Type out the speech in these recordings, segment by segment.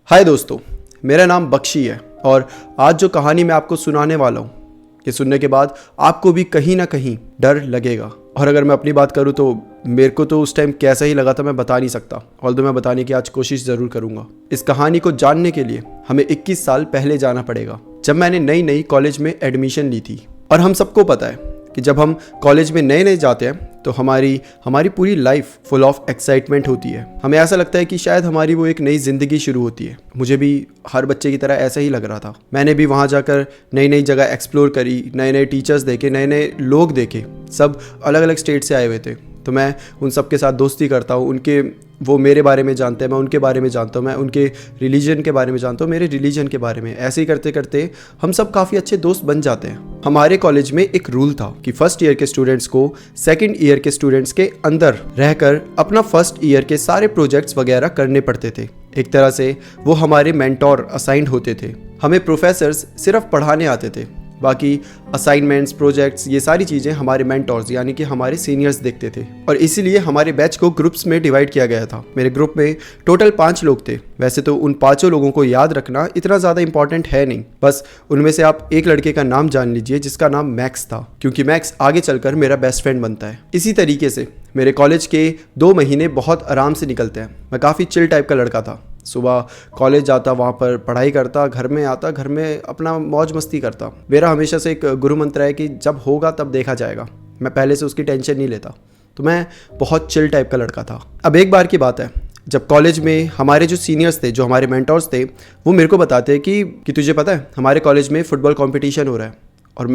हाय दोस्तों, मेरा नाम बख्शी है और आज जो कहानी मैं आपको सुनाने वाला हूँ ये सुनने के बाद आपको भी कहीं ना कहीं डर लगेगा। और अगर मैं अपनी बात करूँ तो मेरे को तो उस टाइम कैसा ही लगा था मैं बता नहीं सकता, ऑल्दो मैं बताने की आज कोशिश ज़रूर करूँगा। इस कहानी को जानने के लिए हमें 21 साल पहले जाना पड़ेगा, जब मैंने नई कॉलेज में एडमिशन ली थी। और हम सबको पता है कि जब हम कॉलेज में नए जाते हैं तो हमारी पूरी लाइफ फुल ऑफ एक्साइटमेंट होती है। हमें ऐसा लगता है कि शायद हमारी वो एक नई ज़िंदगी शुरू होती है। मुझे भी हर बच्चे की तरह ऐसा ही लग रहा था। मैंने भी वहाँ जाकर नई जगह एक्सप्लोर करी, नए टीचर्स देखे, नए लोग देखे, सब अलग अलग स्टेट से आए हुए थे। तो मैं उन सब के साथ दोस्ती करता हूँ, वो मेरे बारे में जानते हैं, मैं उनके बारे में जानता हूँ, मैं उनके रिलीजन के बारे में जानता हूँ, मेरे रिलीजन के बारे में। ऐसे ही करते करते हम सब काफ़ी अच्छे दोस्त बन जाते हैं। हमारे कॉलेज में एक रूल था कि फर्स्ट ईयर के स्टूडेंट्स को सेकंड ईयर के स्टूडेंट्स के अंदर रहकर अपना फर्स्ट ईयर के सारे प्रोजेक्ट्स वगैरह करने पड़ते थे। एक तरह से वो हमारे मेंटोर असाइंड होते थे। हमें प्रोफेसर्स सिर्फ पढ़ाने आते थे, बाकी असाइनमेंट्स, प्रोजेक्ट्स, ये सारी चीज़ें हमारे मेंटोर्स यानी कि हमारे सीनियर्स देखते थे। और इसीलिए हमारे बैच को ग्रुप्स में डिवाइड किया गया था। मेरे ग्रुप में टोटल 5 लोग थे। वैसे तो उन 5 लोगों को याद रखना इतना ज़्यादा इंपॉर्टेंट है नहीं, बस उनमें से आप एक लड़के का नाम जान लीजिए जिसका नाम मैक्स था, क्योंकि मैक्स आगे चलकर मेरा बेस्ट फ्रेंड बनता है। इसी तरीके से मेरे कॉलेज के 2 महीने बहुत आराम से निकलते हैं। मैं काफ़ी चिल टाइप का लड़का था। सुबह कॉलेज जाता, वहाँ पर पढ़ाई करता, घर में आता, घर में अपना मौज मस्ती करता। मेरा हमेशा से एक गुरु मंत्र है कि जब होगा तब देखा जाएगा। मैं पहले से उसकी टेंशन नहीं लेता, तो मैं बहुत चिल टाइप का लड़का था। अब एक बार की बात है, जब कॉलेज में हमारे जो सीनियर्स थे, जो हमारे मेंटोर्स थे, वो मेरे को बताते हैं कि तुझे पता है हमारे कॉलेज में फ़ुटबॉल कॉम्पिटिशन हो रहा है। और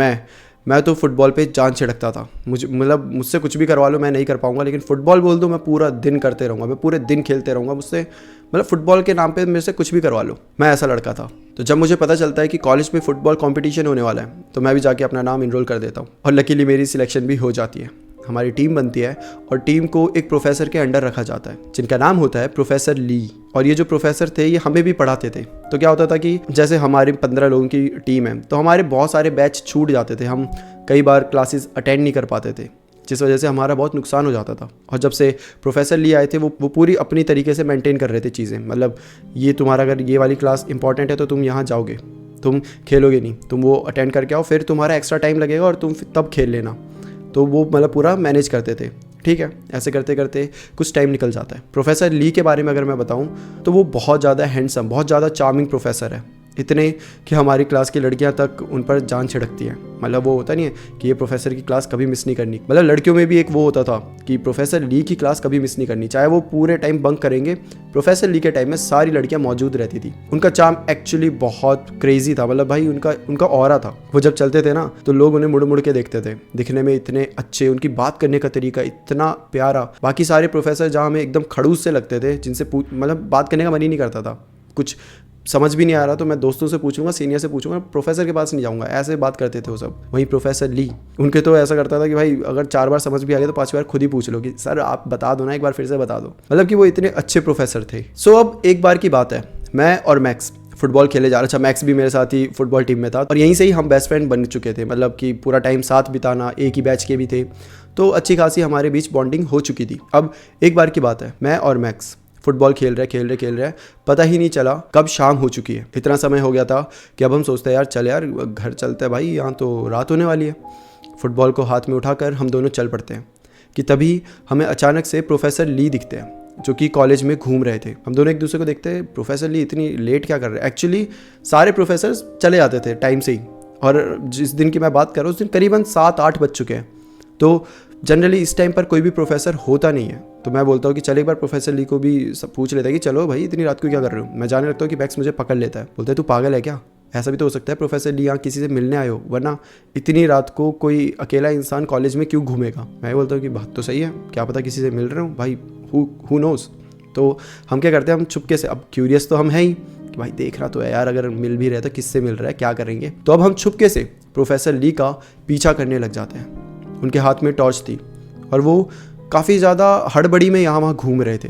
मैं तो फुटबॉल पे जान छिड़कता था। मुझसे कुछ भी करवा लो, मैं नहीं कर पाऊंगा, लेकिन फुटबॉल बोल दो मैं पूरा दिन करते रहूँगा, मैं पूरे दिन खेलते रहूँगा। मुझसे फुटबॉल के नाम पे मेरे से कुछ भी करवा लो, मैं ऐसा लड़का था। तो जब मुझे पता चलता है कि कॉलेज में फुटबॉल कंपटीशन होने वाला है तो मैं भी जाके अपना नाम इनरोल कर देता हूँ। और लकीली मेरी सिलेक्शन भी हो जाती है। हमारी टीम बनती है और टीम को एक प्रोफेसर के अंडर रखा जाता है जिनका नाम होता है प्रोफेसर ली। और ये जो प्रोफेसर थे ये हमें भी पढ़ाते थे। तो क्या होता था कि जैसे हमारी 15 लोगों की टीम है तो हमारे बहुत सारे बैच छूट जाते थे। हम कई बार क्लासेस अटेंड नहीं कर पाते थे, जिस वजह से हमारा बहुत नुकसान हो जाता था। और जब से प्रोफेसर ली आए थे वो पूरी अपनी तरीके से मेंटेन कर रहे थे चीज़ें। ये तुम्हारा अगर ये वाली क्लास इंपॉर्टेंट है तो तुम यहाँ जाओगे, तुम खेलोगे नहीं, तुम वो अटेंड करके आओ, फिर तुम्हारा एक्स्ट्रा टाइम लगेगा और तुम तब खेल लेना। तो वो पूरा मैनेज करते थे। ठीक है, ऐसे करते करते कुछ टाइम निकल जाता है। प्रोफेसर ली के बारे में अगर मैं बताऊं तो वो बहुत ज़्यादा हैंडसम, बहुत ज़्यादा चार्मिंग प्रोफेसर है। इतने कि हमारी क्लास की लड़कियां तक उन पर जान छिड़कती हैं। वो होता नहीं है कि ये प्रोफेसर की क्लास कभी मिस नहीं करनी। लड़कियों में भी एक वो होता था कि प्रोफेसर ली की क्लास कभी मिस नहीं करनी, चाहे वो पूरे टाइम बंक करेंगे, प्रोफेसर ली के टाइम में सारी लड़कियां मौजूद रहती थी। उनका चार्म एक्चुअली बहुत क्रेजी था। भाई उनका ऑरा था। वो जब चलते थे ना तो लोग उन्हें मुड़ मुड़ के देखते थे। दिखने में इतने अच्छे, उनकी बात करने का तरीका इतना प्यारा। बाकी सारे प्रोफेसर जहाँ हमें एकदम खड़ूस से लगते थे, जिनसे बात करने का मन ही नहीं करता था। कुछ समझ भी नहीं आ रहा तो मैं दोस्तों से पूछूंगा, सीनियर से पूछूंगा, प्रोफेसर के पास नहीं जाऊंगा, ऐसे बात करते थे वो सब। वहीं प्रोफेसर ली, उनके तो ऐसा करता था कि भाई अगर 4 बार समझ भी आ गया तो 5 बार खुद ही पूछ लो कि सर आप बता दो ना, एक बार फिर से बता दो। कि वो इतने अच्छे प्रोफेसर थे। सो अब एक बार की बात है, मैं और मैक्स फुटबॉल खेले जा रहा था। मैक्स भी मेरे साथ ही फुटबॉल टीम में था और यहीं से ही हम बेस्ट फ्रेंड बन चुके थे। कि पूरा टाइम साथ बिताना, एक ही बैच के भी थे, तो अच्छी खासी हमारे बीच बॉन्डिंग हो चुकी थी। अब एक बार की बात है, मैं और मैक्स फुटबॉल खेल रहे, पता ही नहीं चला कब शाम हो चुकी है। इतना समय हो गया था कि अब हम सोचते हैं यार घर चलते हैं भाई, यहाँ तो रात होने वाली है। फुटबॉल को हाथ में उठाकर हम दोनों चल पड़ते हैं कि तभी हमें अचानक से प्रोफेसर ली दिखते हैं जो कि कॉलेज में घूम रहे थे। हम दोनों एक दूसरे को देखते हैं, प्रोफेसर ली इतनी लेट क्या कर रहे हैं। एक्चुअली सारे प्रोफेसर चले जाते थे टाइम से ही, और जिस दिन की मैं बात कर रहा हूँ उस दिन करीबन 7-8 बज चुके हैं। तो जनरली इस टाइम पर कोई भी प्रोफेसर होता नहीं है। तो मैं बोलता हूँ कि चल एक बार प्रोफेसर ली को भी सब पूछ लेता है कि चलो भाई इतनी रात को क्या कर रहे हो। मैं जाने लगता हूँ कि मैक्स मुझे पकड़ लेता है, बोलता है तू पागल है क्या, ऐसा भी तो हो सकता है प्रोफेसर ली यहाँ किसी से मिलने आए हो, वरना इतनी रात को कोई अकेला इंसान कॉलेज में क्यों घूमेगा। मैं बोलता हूँ कि बात तो सही है, क्या पता किसी से मिल रहे हो भाई, हु नोज़। तो हम क्या करते हैं, हम छुपके से, अब क्यूरियस तो हम हैं ही कि भाई देखना तो है यार, अगर मिल भी रहे तो किससे मिल रहा है, क्या करेंगे। तो अब हम छुपके से प्रोफेसर ली का पीछा करने लग जाते हैं। उनके हाथ में टॉर्च थी और वो काफ़ी ज़्यादा हड़बड़ी में यहाँ वहाँ घूम रहे थे।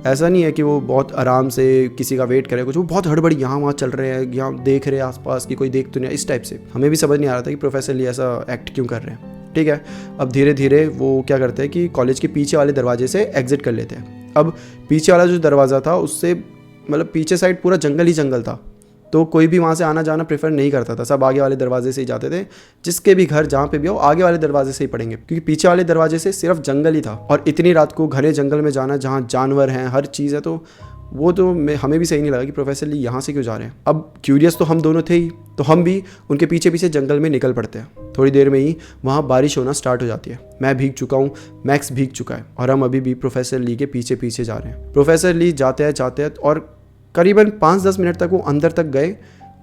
ऐसा नहीं है कि वो बहुत आराम से किसी का वेट करे कुछ, वो बहुत हड़बड़ी यहाँ वहाँ चल रहे हैं, यहाँ देख रहे हैं आसपास कि कोई देख तो नहीं, इस टाइप से। हमें भी समझ नहीं आ रहा था कि प्रोफेसर ली ऐसा एक्ट क्यों कर रहे हैं। ठीक है, अब धीरे धीरे वो क्या करते हैं कि कॉलेज के पीछे वाले दरवाजे से एग्जिट कर लेते हैं। अब पीछे वाला जो दरवाज़ा था उससे मतलब पीछे साइड पूरा जंगल ही जंगल था, तो कोई भी वहाँ से आना जाना प्रेफर नहीं करता था, सब आगे वाले दरवाजे से ही जाते थे। जिसके भी घर जहाँ पे भी हो आगे वाले दरवाजे से ही पड़ेंगे, क्योंकि पीछे वाले दरवाजे से सिर्फ जंगल ही था। और इतनी रात को घने जंगल में जाना जहाँ जानवर हैं, हर चीज़ है, तो वो तो हमें भी सही नहीं लगा कि प्रोफेसर ली यहाँ से क्यों जा रहे हैं। अब क्यूरियस तो हम दोनों थे ही, तो हम भी उनके पीछे पीछे जंगल में निकल पड़ते हैं। थोड़ी देर में ही वहाँ बारिश होना स्टार्ट हो जाती है। मैं भीग चुका हूँ, मैक्स भीग चुका है, और हम अभी भी प्रोफेसर ली के पीछे पीछे जा रहे हैं। प्रोफेसर ली जाते हैं और करीबन 5-10 मिनट तक वो अंदर तक गए,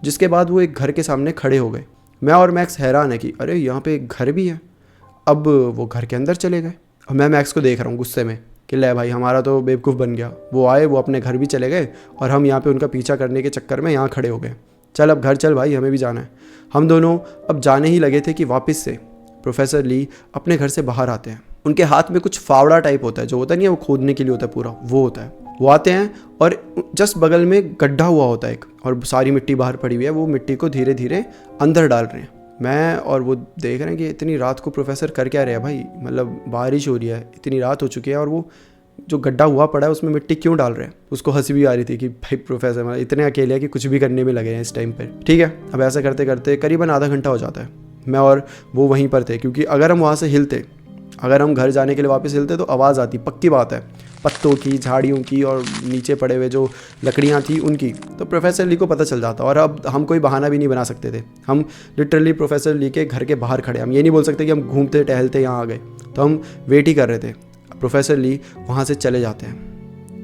जिसके बाद वो एक घर के सामने खड़े हो गए। मैं और मैक्स हैरान है कि अरे यहाँ पे एक घर भी है। अब वो घर के अंदर चले गए और मैं मैक्स को देख रहा हूँ गुस्से में कि ले भाई हमारा तो बेवकूफ़ बन गया। वो आए, वो अपने घर भी चले गए और हम यहाँ पे उनका पीछा करने के चक्कर में यहाँ खड़े हो गए। चल अब घर चल भाई, हमें भी जाना है। हम दोनों अब जाने ही लगे थे कि वापस से प्रोफेसर ली अपने घर से बाहर आते हैं। उनके हाथ में कुछ फावड़ा टाइप होता है, जो होता नहीं है वो खोदने के लिए होता है पूरा, वो होता है। वो आते हैं और जस्ट बगल में गड्ढा हुआ होता है एक, और सारी मिट्टी बाहर पड़ी हुई है। वो मिट्टी को धीरे धीरे अंदर डाल रहे हैं। मैं और वो देख रहे हैं कि इतनी रात को प्रोफेसर कर क्या रहे हैं भाई, मतलब बारिश हो रही है, इतनी रात हो चुकी है, और वो जो गड्ढा हुआ पड़ा है उसमें मिट्टी क्यों डाल रहे हैं। उसको हंसी भी आ रही थी कि भाई प्रोफेसर मतलब इतने अकेले हैं कि कुछ भी करने में लगे हैं इस टाइम पर। ठीक है, अब ऐसा करते करते करीबन आधा घंटा हो जाता है। मैं और वो वहीं पर थे, क्योंकि अगर हम वहाँ से हिलते, अगर हम घर जाने के लिए वापस हिलते तो आवाज़ आती, पक्की बात है, पत्तों की, झाड़ियों की, और नीचे पड़े हुए जो लकड़ियाँ थी उनकी। तो प्रोफेसर ली को पता चल जाता, और अब हम कोई बहाना भी नहीं बना सकते थे। हम लिटरली प्रोफेसर ली के घर के बाहर खड़े, हम ये नहीं बोल सकते कि हम घूमते टहलते यहाँ आ गए, तो हम वेट ही कर रहे थे। प्रोफेसर ली वहाँ से चले जाते हैं।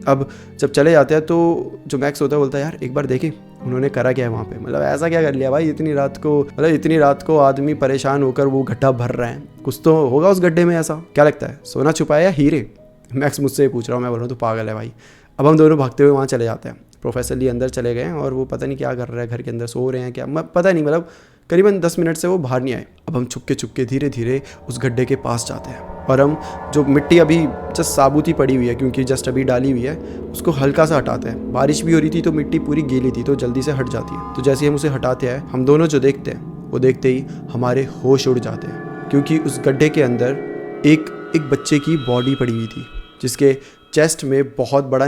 अब जब चले जाते हैं तो जो मैक्स होता है बोलता है यार एक बार देखें उन्होंने करा क्या है वहाँ पे, मतलब ऐसा क्या कर लिया भाई इतनी रात को, मतलब इतनी रात को आदमी परेशान होकर वो गड्ढा भर रहा है, कुछ तो होगा उस गड्ढे में। ऐसा क्या लगता है, सोना छुपाया या हीरे? मैक्स मुझसे ही पूछ रहा हूँ, मैं बोल रहा हूँ तू पागल है भाई। अब हम दोनों भागते हुए वहाँ चले जाते हैं। प्रोफेसर ली अंदर चले गए और वो पता नहीं क्या कर रहा है, घर के अंदर सो रहे हैं क्या, पता नहीं, मतलब करीबन 10 मिनट से वो बाहर नहीं आए। अब हम छुपके छुपके धीरे धीरे उस गड्ढे के पास जाते हैं, और हम जो मिट्टी अभी जस्ट साबुत ही पड़ी हुई है क्योंकि जस्ट अभी डाली हुई है, उसको हल्का सा हटाते हैं। बारिश भी हो रही थी तो मिट्टी पूरी गीली थी, तो जल्दी से हट जाती है। तो जैसे ही हम उसे हटाते हैं, हम दोनों जो देखते हैं वो देखते ही हमारे होश उड़ जाते हैं, क्योंकि उस गड्ढे के अंदर एक बच्चे की बॉडी पड़ी हुई थी, जिसके चेस्ट में बहुत बड़ा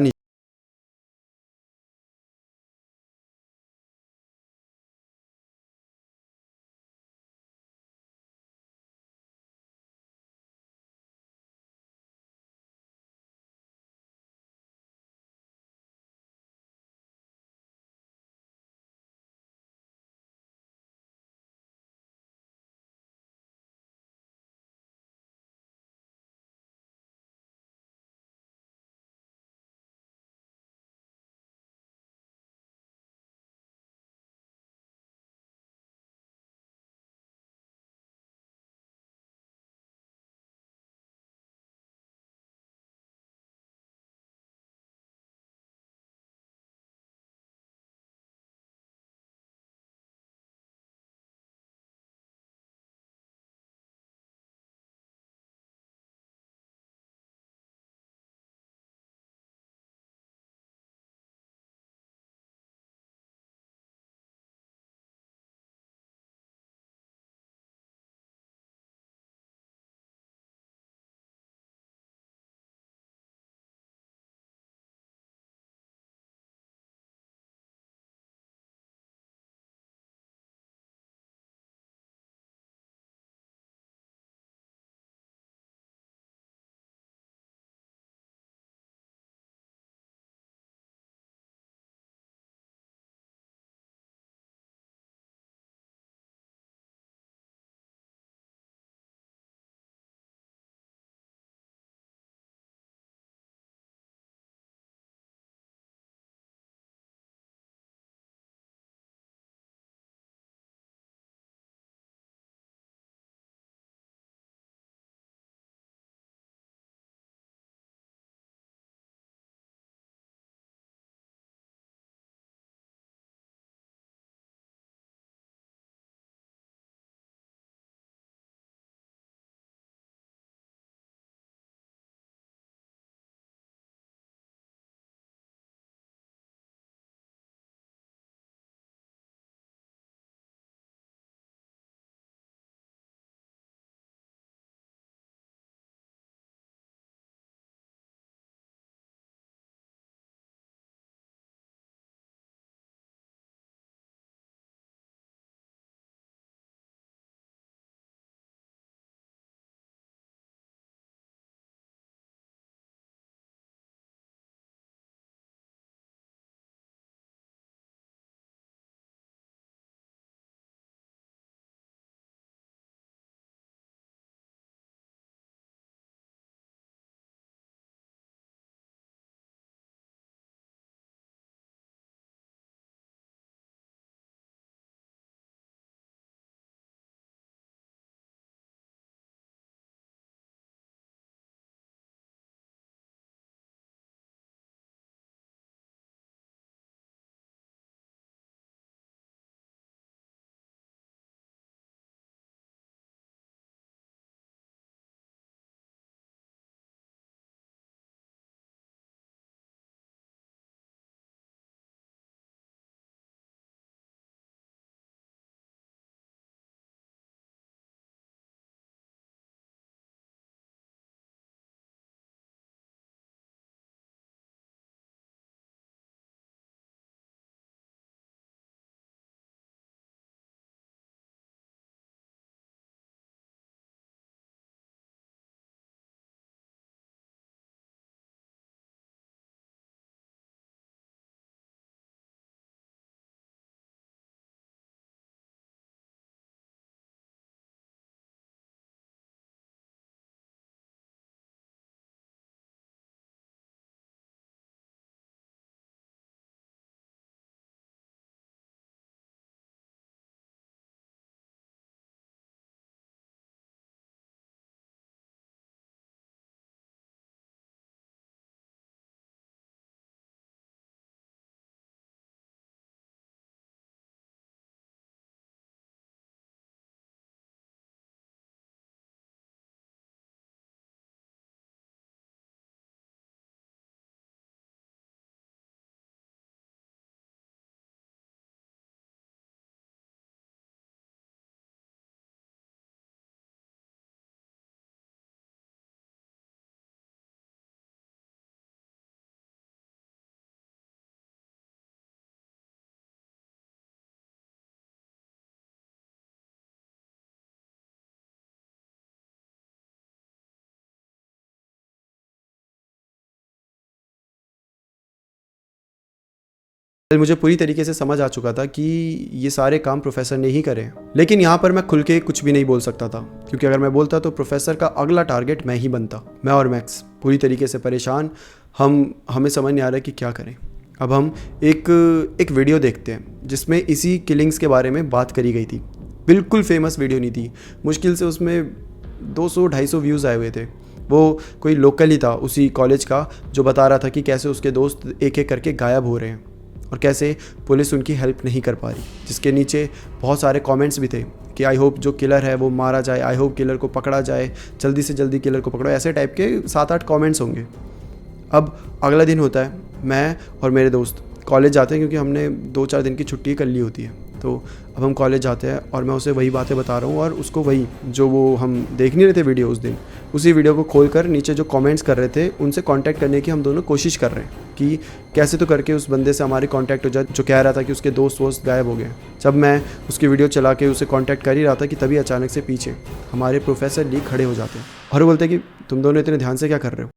मुझे पूरी तरीके से समझ आ चुका था कि ये सारे काम प्रोफेसर ने ही करे हैं। लेकिन यहाँ पर मैं खुल के कुछ भी नहीं बोल सकता था, क्योंकि अगर मैं बोलता तो प्रोफेसर का अगला टारगेट मैं ही बनता। मैं और मैक्स पूरी तरीके से परेशान, हमें समझ नहीं आ रहा कि क्या करें। अब हम एक वीडियो देखते हैं जिसमें इसी किलिंग्स के बारे में बात करी गई थी। बिल्कुल फेमस वीडियो नहीं थी, मुश्किल से उसमें 200-250 व्यूज़ आए हुए थे। वो कोई लोकल ही था उसी कॉलेज का, जो बता रहा था कि कैसे उसके दोस्त एक एक करके गायब हो रहे हैं और कैसे पुलिस उनकी हेल्प नहीं कर पा रही। जिसके नीचे बहुत सारे कमेंट्स भी थे कि आई होप जो किलर है वो मारा जाए, आई होप किलर को पकड़ा जाए, जल्दी से जल्दी किलर को पकड़ो, ऐसे टाइप के 7-8 कमेंट्स होंगे। अब अगला दिन होता है, मैं और मेरे दोस्त कॉलेज जाते हैं, क्योंकि हमने 2-4 दिन की छुट्टी कर ली होती है। तो अब हम कॉलेज जाते हैं और मैं उसे वही बातें बता रहा हूँ और उसको वही जो वो हम देख नहीं रहे थे वीडियो उस दिन, उसी वीडियो को खोल कर नीचे जो कमेंट्स कर रहे थे उनसे कांटेक्ट करने की हम दोनों कोशिश कर रहे हैं कि कैसे तो करके उस बंदे से हमारी कांटेक्ट हो जाए जो कह रहा था कि उसके दोस्त वोस्त गायब हो गए। जब मैं उसकी वीडियो चला के उसे कांटेक्ट कर ही रहा था कि तभी अचानक से पीछे हमारे प्रोफेसर ली खड़े हो जाते हैं और बोलते हैं कि तुम दोनों इतने ध्यान से क्या कर रहे हो।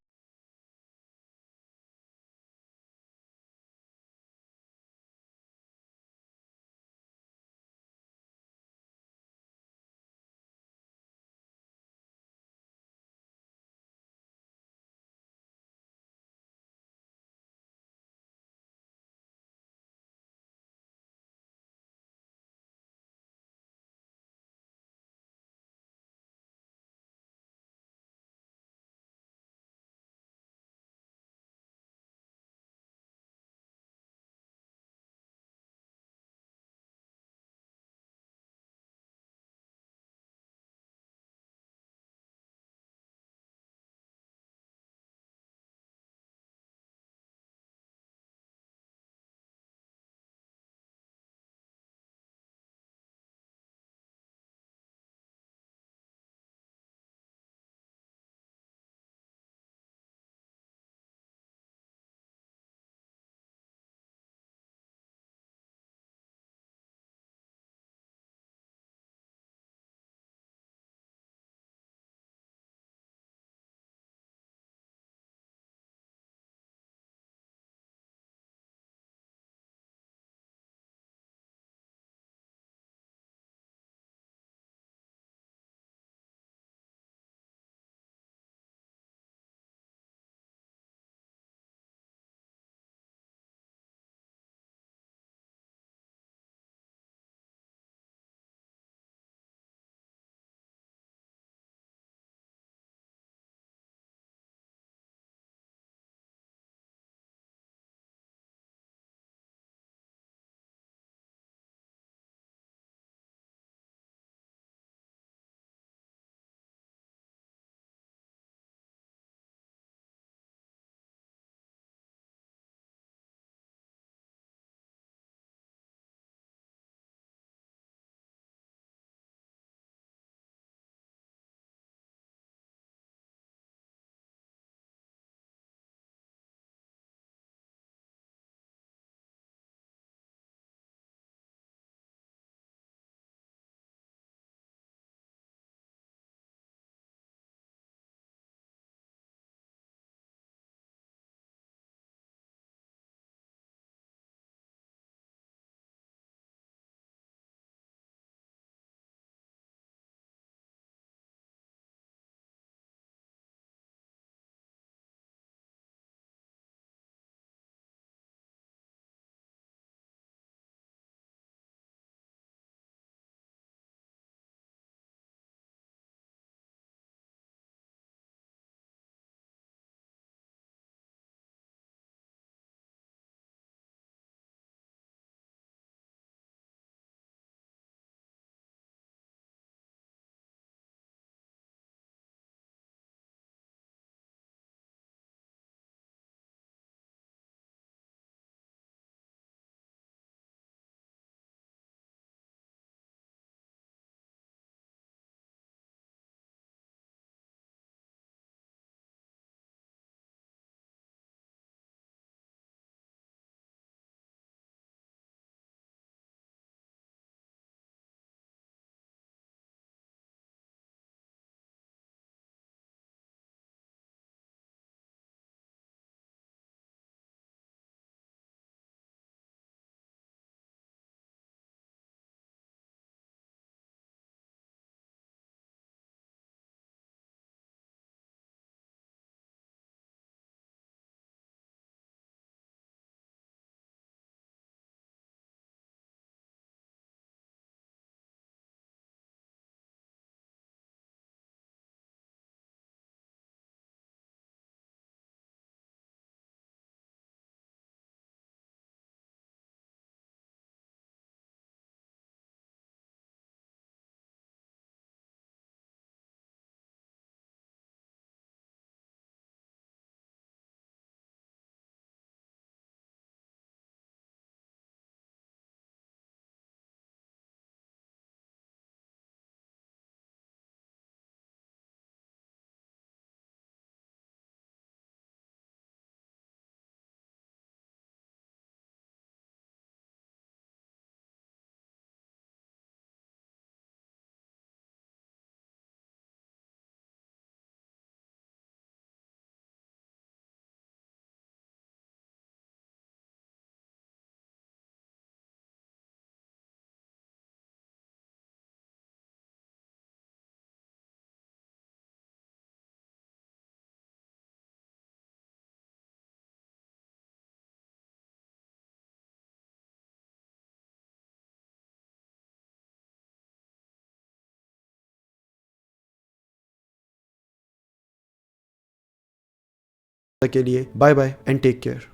के लिए bye bye and take care.